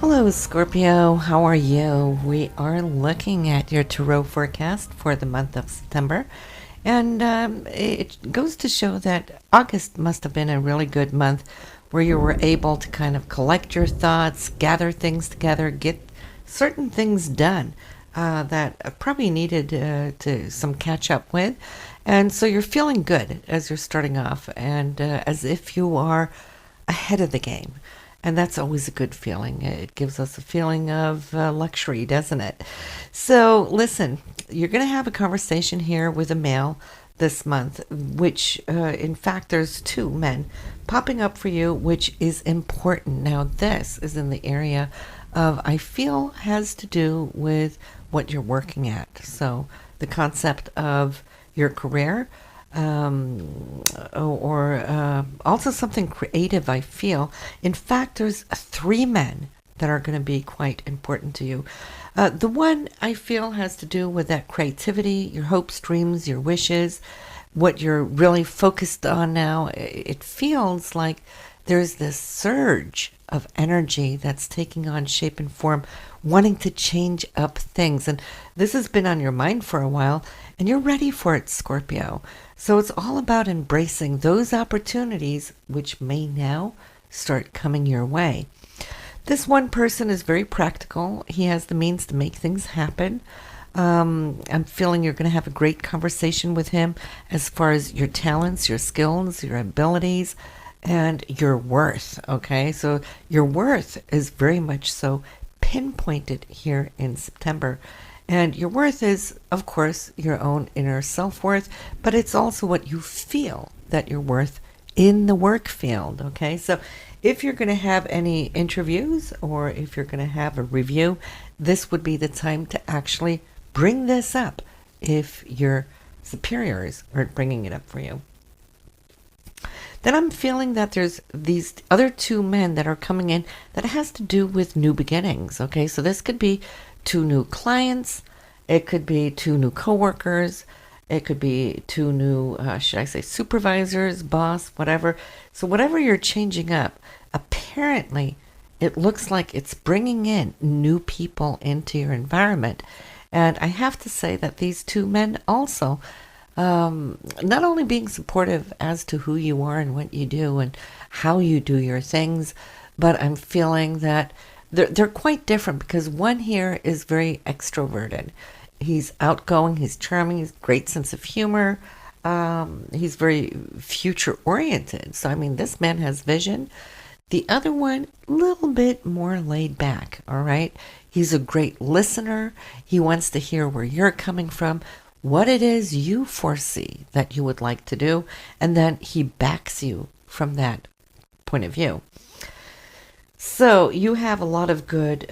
Hello, Scorpio. How are you? We are looking at your tarot forecast for the month of September. And it goes to show that August must have been a really good month where you were able to kind of collect your thoughts, gather things together, get certain things done that probably needed to some catch up with. And so you're feeling good as you're starting off and as if you are ahead of the game. And that's always a good feeling. It gives us a feeling of luxury, doesn't it? So, listen, you're going to have a conversation here with a male this month, which, in fact, there's two men popping up for you, which is important. Now, this is in the area of, I feel, has to do with what you're working at. So, the concept of your career or also something creative, I feel. In fact, there's three men that are going to be quite important to you. The one I feel has to do with that creativity, your hopes, dreams, your wishes, what you're really focused on now. It feels like there's this surge of energy that's taking on shape and form, wanting to change up things. And this has been on your mind for a while, and you're ready for it, Scorpio. So it's all about embracing those opportunities which may now start coming your way. This one person is very practical. He has the means to make things happen. I'm feeling you're going to have a great conversation with him as far as your talents, your skills, your abilities, and your worth. Okay, so your worth is very much so pinpointed here in September. And your worth is, of course, your own inner self-worth, but it's also what you feel that you're worth in the work field, okay? So if you're going to have any interviews or if you're going to have a review, this would be the time to actually bring this up if your superiors aren't bringing it up for you. Then I'm feeling that there's these other two men that are coming in that has to do with new beginnings, okay? So this could be two new clients, it could be two new coworkers, it could be two new, should I say, supervisors, boss, whatever. So whatever you're changing up, apparently it looks like it's bringing in new people into your environment. And I have to say that these two men also, not only being supportive as to who you are and what you do and how you do your things, but I'm feeling that they're quite different because one here is very extroverted. He's outgoing, he's charming, he's great sense of humor. He's very future oriented. So, I mean, this man has vision. The other one, a little bit more laid back, all right? He's a great listener. He wants to hear where you're coming from, what it is you foresee that you would like to do, and then he backs you from that point of view. So you have a lot of good,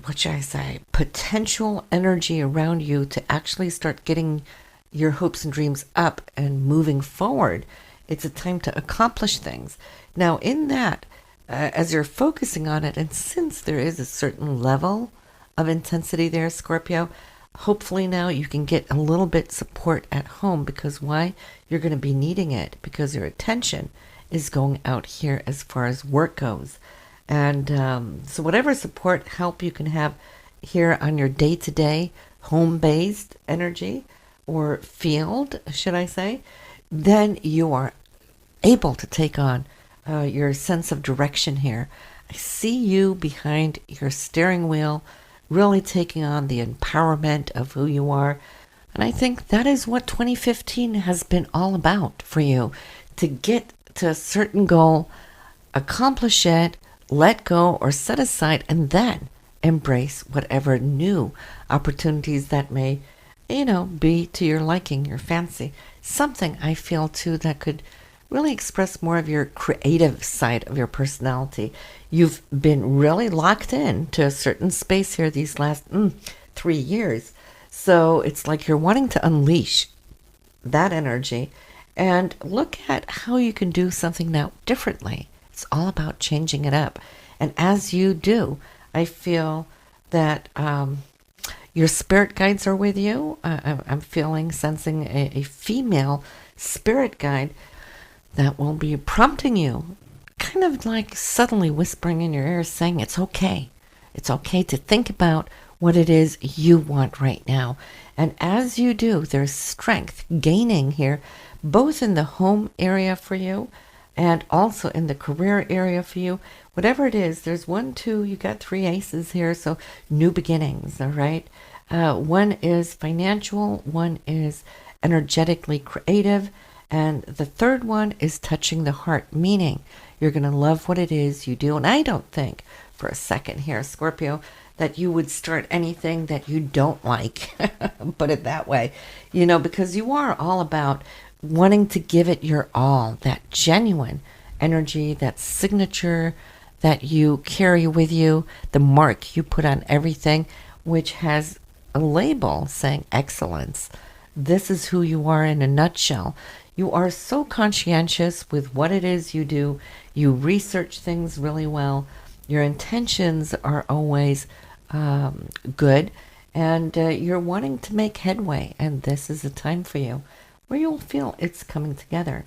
what should I say, potential energy around you to actually start getting your hopes and dreams up and moving forward. It's a time to accomplish things. Now in that, as you're focusing on it, and since there is a certain level of intensity there, Scorpio, hopefully now you can get a little bit support at home because why? You're going to be needing it because your attention is going out here as far as work goes. And so whatever support, help you can have here on your day-to-day home-based energy or field, should I say, then you are able to take on your sense of direction here. I see you behind your steering wheel, really taking on the empowerment of who you are. And I think that is what 2015 has been all about for you, to get to a certain goal, accomplish it, let go or set aside, and then embrace whatever new opportunities that may, be to your liking, your fancy. Something I feel too that could really express more of your creative side of your personality. You've been really locked in to a certain space here these last 3 years. So it's like you're wanting to unleash that energy and look at how you can do something now differently. It's all about changing it up. And as you do, I feel that your spirit guides are with you. I'm sensing a female spirit guide that will be prompting you, kind of like suddenly whispering in your ear saying it's okay. It's okay to think about what it is you want right now. And as you do, there's strength gaining here, both in the home area for you and also in the career area for you. Whatever it is, there's 1, 2, you got 3 aces here, so new beginnings, all right? One is financial, one is energetically creative, and the third one is touching the heart, meaning you're going to love what it is you do. And I don't think for a second here, Scorpio, that you would start anything that you don't like, put it that way, because you are all about wanting to give it your all, that genuine energy, that signature that you carry with you, the mark you put on everything, which has a label saying excellence. This is who you are in a nutshell. You are so conscientious with what it is you do. You research things really well. Your intentions are always good, and you're wanting to make headway, and this is a time for you where you'll feel it's coming together.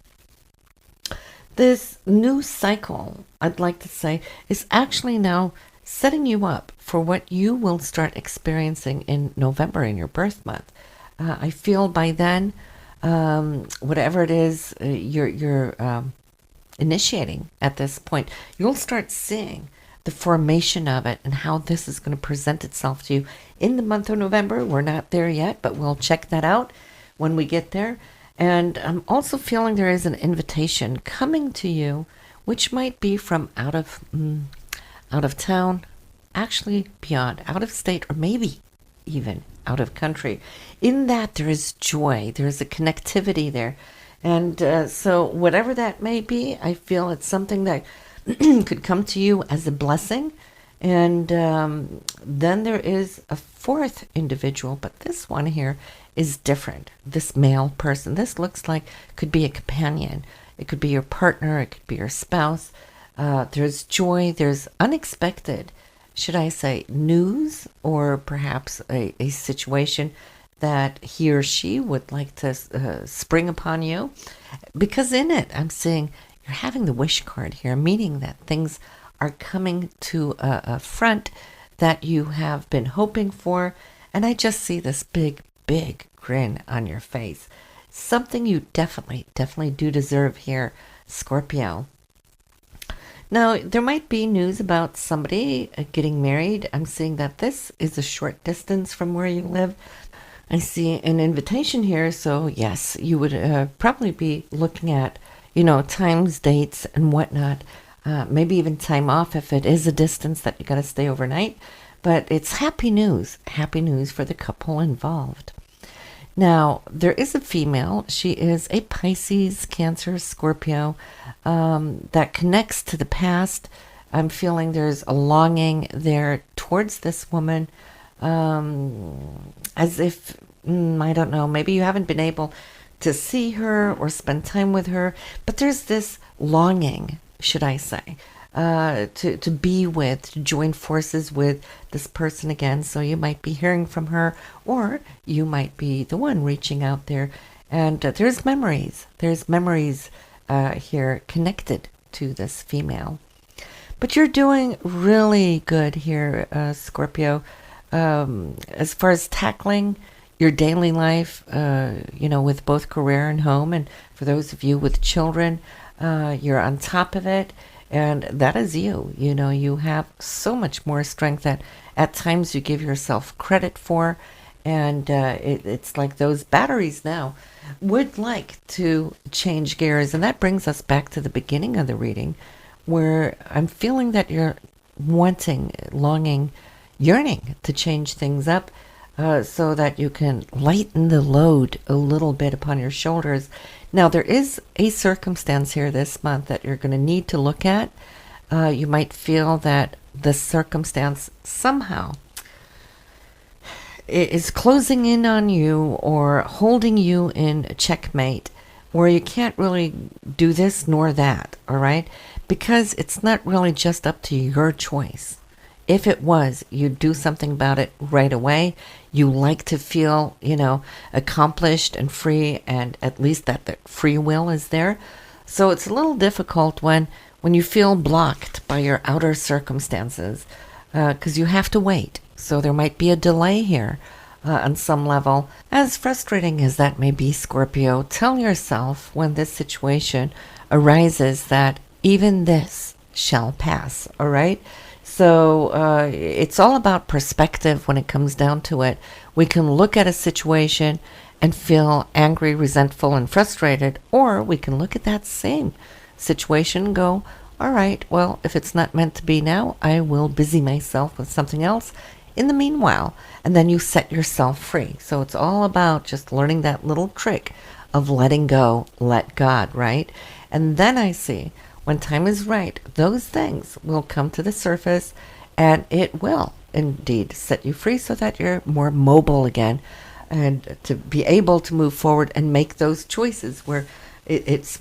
This new cycle, I'd like to say, is actually now setting you up for what you will start experiencing in November, in your birth month. I feel by then, whatever it is you're initiating at this point, you'll start seeing the formation of it and how this is going to present itself to you in the month of November. We're not there yet, but we'll check that out when we get there. And I'm also feeling there is an invitation coming to you, which might be from out of town, actually beyond, out of state, or maybe even out of country. In that there is joy, there is a connectivity there. And so whatever that may be, I feel it's something that could come to you as a blessing. And then there is a fourth individual, but this one here is different. This male person, this looks like could be a companion. It could be your partner, it could be your spouse. There's joy, there's unexpected, should I say, news, or perhaps a situation that he or she would like to spring upon you. Because in it, I'm seeing you're having the wish card here, meaning that things are coming to a front that you have been hoping for. And I just see this big, big grin on your face. Something you definitely do deserve here, Scorpio. Now, there might be news about somebody getting married. I'm seeing that this is a short distance from where you live. I see an invitation here, so yes, you would probably be looking at, times, dates, and whatnot. Maybe even time off if it is a distance that you got to stay overnight. But it's happy news for the couple involved. Now, there is a female. She is a Pisces, Cancer, Scorpio that connects to the past. I'm feeling there's a longing there towards this woman, as if, I don't know, maybe you haven't been able to see her or spend time with her, but there's this longing, should I say, to be with, to join forces with this person again. So you might be hearing from her, or you might be the one reaching out there. And there's memories here connected to this female. But you're doing really good here, Scorpio, as far as tackling your daily life, with both career and home. And for those of you with children, you're on top of it. And that is you. You have so much more strength that at times you give yourself credit for. And it's like those batteries now would like to change gears. And that brings us back to the beginning of the reading, where I'm feeling that you're wanting, longing, yearning to change things up so that you can lighten the load a little bit upon your shoulders. Now, there is a circumstance here this month that you're going to need to look at. You might feel that the circumstance somehow is closing in on you or holding you in checkmate, where you can't really do this nor that, all right? Because it's not really just up to your choice. If it was, you'd do something about it right away. You like to feel, accomplished and free, and at least that free will is there. So it's a little difficult when you feel blocked by your outer circumstances. because you have to wait. So there might be a delay here on some level. As frustrating as that may be, Scorpio, tell yourself when this situation arises that even this shall pass, all right? So it's all about perspective when it comes down to it. We can look at a situation and feel angry, resentful, and frustrated, or we can look at that same situation and go, all right, well, if it's not meant to be now, I will busy myself with something else in the meanwhile. And then you set yourself free. So it's all about just learning that little trick of letting go, let God, right? And then I see when time is right, those things will come to the surface and it will indeed set you free so that you're more mobile again and to be able to move forward and make those choices where it's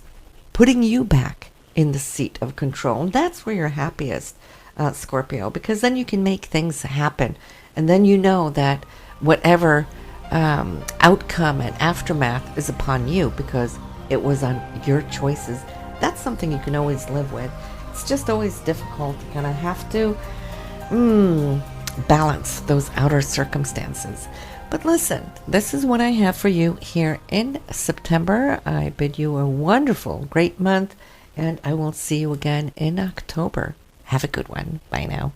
putting you back in the seat of control. And that's where you're happiest, Scorpio, because then you can make things happen. And then you know that whatever outcome and aftermath is upon you because it was on your choices. That's something you can always live with. It's just always difficult to kind of have to balance those outer circumstances. But listen, this is what I have for you here in September. I bid you a wonderful, great month, and I will see you again in October. Have a good one. Bye now.